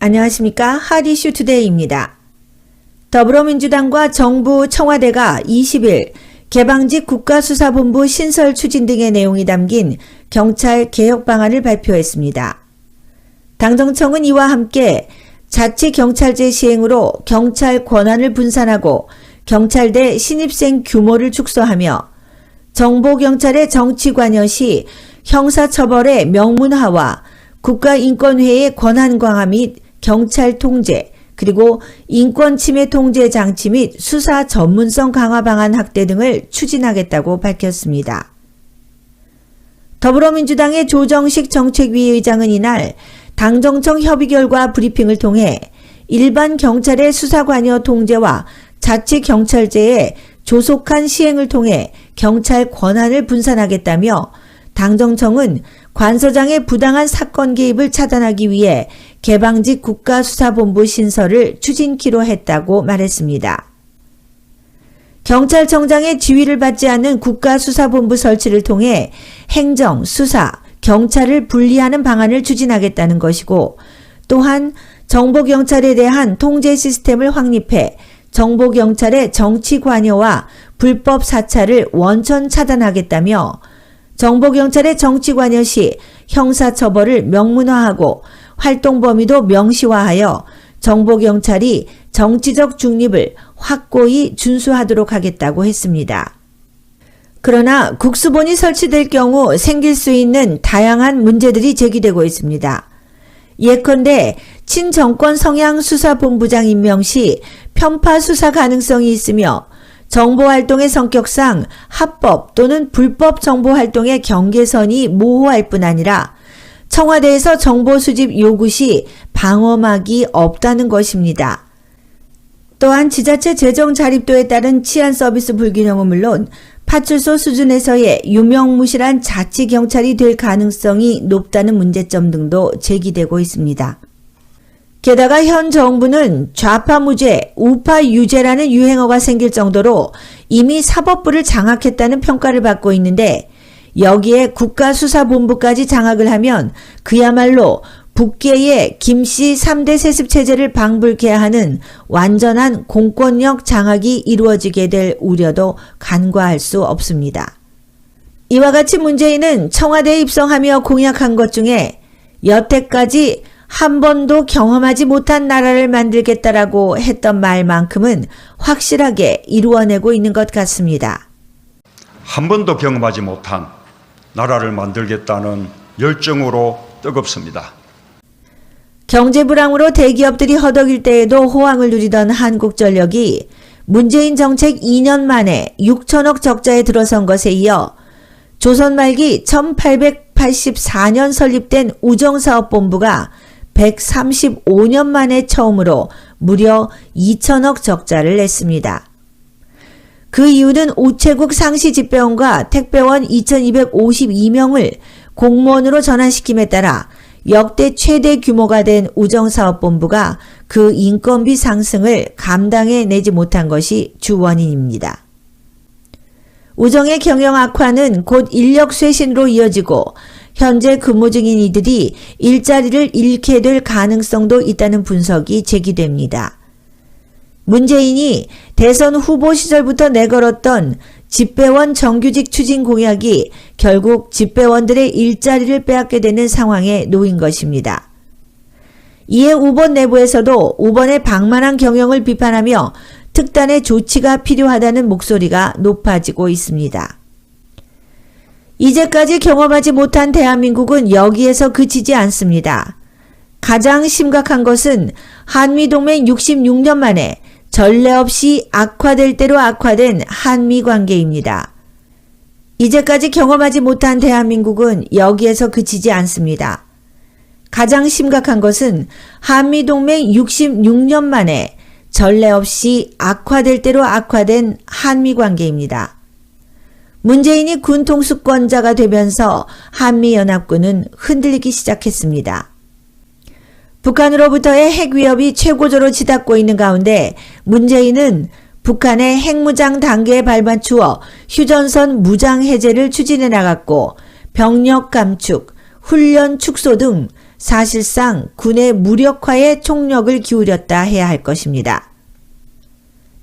안녕하십니까. 핫이슈 투데이입니다. 더불어민주당과 정부 청와대가 20일 개방직 국가수사본부 신설 추진 등의 내용이 담긴 경찰 개혁 방안을 발표했습니다. 당정청은 이와 함께 자치경찰제 시행으로 경찰 권한을 분산하고 경찰대 신입생 규모를 축소하며 정보경찰의 정치관여시 형사처벌의 명문화와 국가인권회의 권한 강화 및 경찰 통제, 그리고 인권침해 통제 장치 및 수사 전문성 강화 방안 확대 등을 추진하겠다고 밝혔습니다. 더불어민주당의 조정식 정책위 의장은 이날 당정청 협의 결과 브리핑을 통해 일반 경찰의 수사관여 통제와 자치경찰제의 조속한 시행을 통해 경찰 권한을 분산하겠다며 당정청은 관서장의 부당한 사건 개입을 차단하기 위해 개방직 국가수사본부 신설을 추진키로 했다고 말했습니다. 경찰청장의 지휘를 받지 않는 국가수사본부 설치를 통해 행정, 수사, 경찰을 분리하는 방안을 추진하겠다는 것이고, 또한 정보경찰에 대한 통제 시스템을 확립해 정보경찰의 정치 관여와 불법 사찰을 원천 차단하겠다며 정보경찰의 정치 관여 시 형사처벌을 명문화하고 활동 범위도 명시화하여 정보경찰이 정치적 중립을 확고히 준수하도록 하겠다고 했습니다. 그러나 국수본이 설치될 경우 생길 수 있는 다양한 문제들이 제기되고 있습니다. 예컨대 친정권 성향 수사본부장 임명 시 편파 수사 가능성이 있으며 정보활동의 성격상 합법 또는 불법 정보활동의 경계선이 모호할 뿐 아니라 청와대에서 정보 수집 요구 시 방어막이 없다는 것입니다. 또한 지자체 재정 자립도에 따른 치안 서비스 불균형은 물론 파출소 수준에서의 유명무실한 자치경찰이 될 가능성이 높다는 문제점 등도 제기되고 있습니다. 게다가 현 정부는 좌파무죄, 우파유죄라는 유행어가 생길 정도로 이미 사법부를 장악했다는 평가를 받고 있는데 여기에 국가수사본부까지 장악을 하면 그야말로 북계의 김씨 3대 세습체제를 방불케 하는 완전한 공권력 장악이 이루어지게 될 우려도 간과할 수 없습니다. 이와 같이 문재인은 청와대에 입성하며 공약한 것 중에 여태까지 한 번도 경험하지 못한 나라를 만들겠다라고 했던 말만큼은 확실하게 이루어내고 있는 것 같습니다. 한 번도 경험하지 못한 나라를 만들겠다는 열정으로 뜨겁습니다. 경제 불황으로 대기업들이 허덕일 때에도 호황을 누리던 한국전력이 문재인 정책 2년 만에 6천억 적자에 들어선 것에 이어 조선 말기 1884년 설립된 우정사업본부가 135년 만에 처음으로 무려 2천억 적자를 냈습니다. 그 이유는 우체국 상시집배원과 택배원 2252명을 공무원으로 전환시킴에 따라 역대 최대 규모가 된 우정사업본부가 그 인건비 상승을 감당해내지 못한 것이 주 원인입니다. 우정의 경영 악화는 곧 인력 쇄신으로 이어지고 현재 근무 중인 이들이 일자리를 잃게 될 가능성도 있다는 분석이 제기됩니다. 문재인이 대선 후보 시절부터 내걸었던 집배원 정규직 추진 공약이 결국 집배원들의 일자리를 빼앗게 되는 상황에 놓인 것입니다. 이에 우번 내부에서도 우번의 방만한 경영을 비판하며 특단의 조치가 필요하다는 목소리가 높아지고 있습니다. 이제까지 경험하지 못한 대한민국은 여기에서 그치지 않습니다. 가장 심각한 것은 한미동맹 66년 만에 전례 없이 악화될 대로 악화된 한미 관계입니다. 이제까지 경험하지 못한 대한민국은 여기에서 그치지 않습니다. 가장 심각한 것은 한미동맹 66년 만에 전례 없이 악화될 대로 악화된 한미 관계입니다. 문재인이 군 통수권자가 되면서 한미연합군은 흔들리기 시작했습니다. 북한으로부터의 핵 위협이 최고조로 치닫고 있는 가운데 문재인은 북한의 핵무장 단계에 발맞추어 휴전선 무장 해제를 추진해 나갔고 병력 감축, 훈련 축소 등 사실상 군의 무력화에 총력을 기울였다 해야 할 것입니다.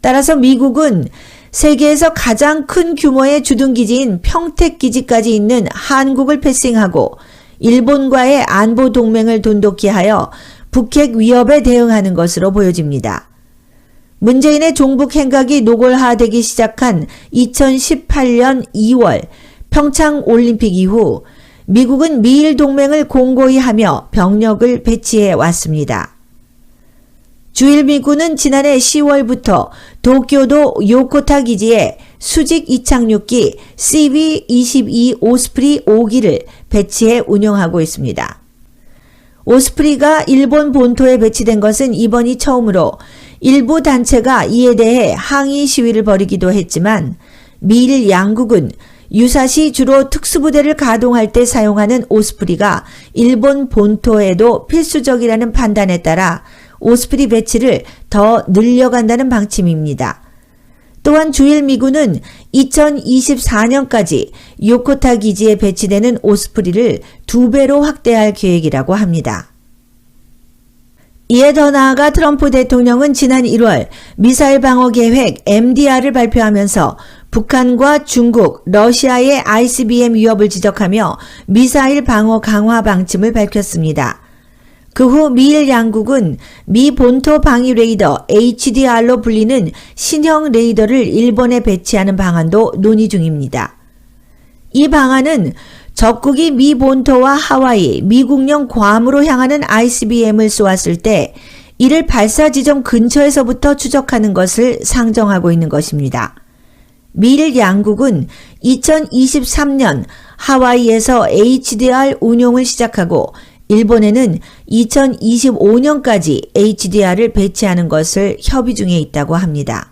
따라서 미국은 세계에서 가장 큰 규모의 주둔기지인 평택기지까지 있는 한국을 패싱하고 일본과의 안보 동맹을 돈독히 하여 북핵 위협에 대응하는 것으로 보여집니다. 문재인의 종북 행각이 노골화되기 시작한 2018년 2월 평창 올림픽 이후 미국은 미일 동맹을 공고히 하며 병력을 배치해 왔습니다. 주일미군은 지난해 10월부터 도쿄도 요코타 기지에 수직 이착륙기 CV-22 오스프리 5기를 배치해 운영하고 있습니다. 오스프리가 일본 본토에 배치된 것은 이번이 처음으로 일부 단체가 이에 대해 항의 시위를 벌이기도 했지만 미일 양국은 유사시 주로 특수부대를 가동할 때 사용하는 오스프리가 일본 본토에도 필수적이라는 판단에 따라 오스프리 배치를 더 늘려간다는 방침입니다. 또한 주일미군은 2024년까지 요코타 기지에 배치되는 오스프리를 2배로 확대할 계획이라고 합니다. 이에 더 나아가 트럼프 대통령은 지난 1월 미사일 방어 계획 MDR을 발표하면서 북한과 중국, 러시아의 ICBM 위협을 지적하며 미사일 방어 강화 방침을 밝혔습니다. 그 후 미일 양국은 미 본토 방위 레이더 HDR로 불리는 신형 레이더를 일본에 배치하는 방안도 논의 중입니다. 이 방안은 적국이 미 본토와 하와이, 미국령 괌으로 향하는 ICBM을 쏘았을 때 이를 발사 지점 근처에서부터 추적하는 것을 상정하고 있는 것입니다. 미일 양국은 2023년 하와이에서 HDR 운용을 시작하고 일본에는 2025년까지 HDR을 배치하는 것을 협의 중에 있다고 합니다.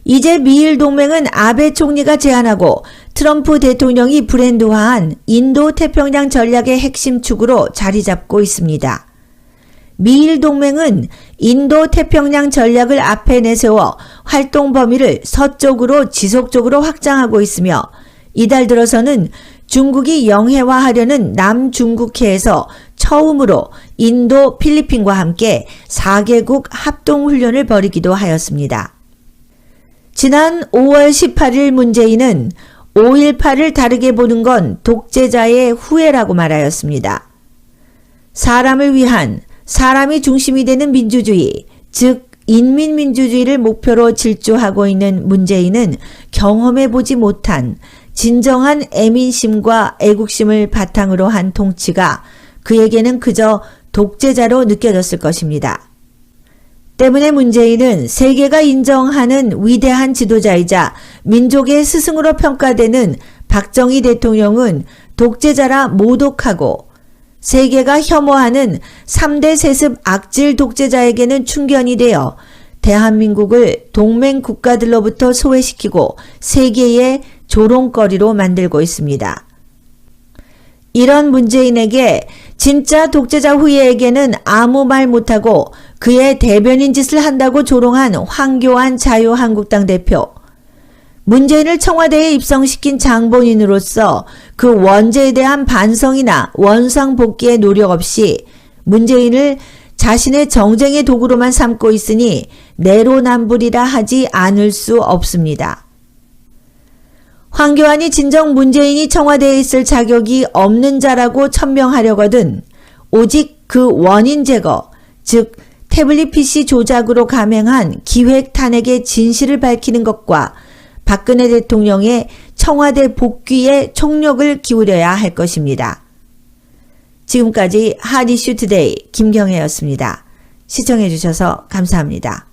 이제 미일 동맹은 아베 총리가 제안하고 트럼프 대통령이 브랜드화한 인도 태평양 전략의 핵심 축으로 자리 잡고 있습니다. 미일 동맹은 인도 태평양 전략을 앞에 내세워 활동 범위를 서쪽으로 지속적으로 확장하고 있으며 이달 들어서는 중국이 영해화하려는 남중국해에서 처음으로 인도, 필리핀과 함께 4개국 합동훈련을 벌이기도 하였습니다. 지난 5월 18일 문재인은 5.18을 다르게 보는 건 독재자의 후회라고 말하였습니다. 사람을 위한, 사람이 중심이 되는 민주주의, 즉 인민민주주의를 목표로 질주하고 있는 문재인은 경험해보지 못한 진정한 애민심과 애국심을 바탕으로 한 통치가 그에게는 그저 독재자로 느껴졌을 것입니다. 때문에 문재인은 세계가 인정하는 위대한 지도자이자 민족의 스승으로 평가되는 박정희 대통령은 독재자라 모독하고 세계가 혐오하는 3대 세습 악질 독재자에게는 충견이 되어 대한민국을 동맹 국가들로부터 소외시키고 세계의 조롱거리로 만들고 있습니다. 이런 문재인에게 진짜 독재자 후예에게는 아무 말 못하고 그의 대변인 짓을 한다고 조롱한 황교안 자유한국당 대표. 문재인을 청와대에 입성시킨 장본인으로서 그 원죄에 대한 반성이나 원상복귀의 노력 없이 문재인을 자신의 정쟁의 도구로만 삼고 있으니 내로남불이라 하지 않을 수 없습니다. 황교안이 진정 문재인이 청와대에 있을 자격이 없는 자라고 천명하려거든 오직 그 원인 제거, 즉 태블릿 PC 조작으로 감행한 기획 탄핵의 진실을 밝히는 것과 박근혜 대통령의 청와대 복귀에 총력을 기울여야 할 것입니다. 지금까지 핫이슈 투데이 김경혜였습니다. 시청해 주셔서 감사합니다.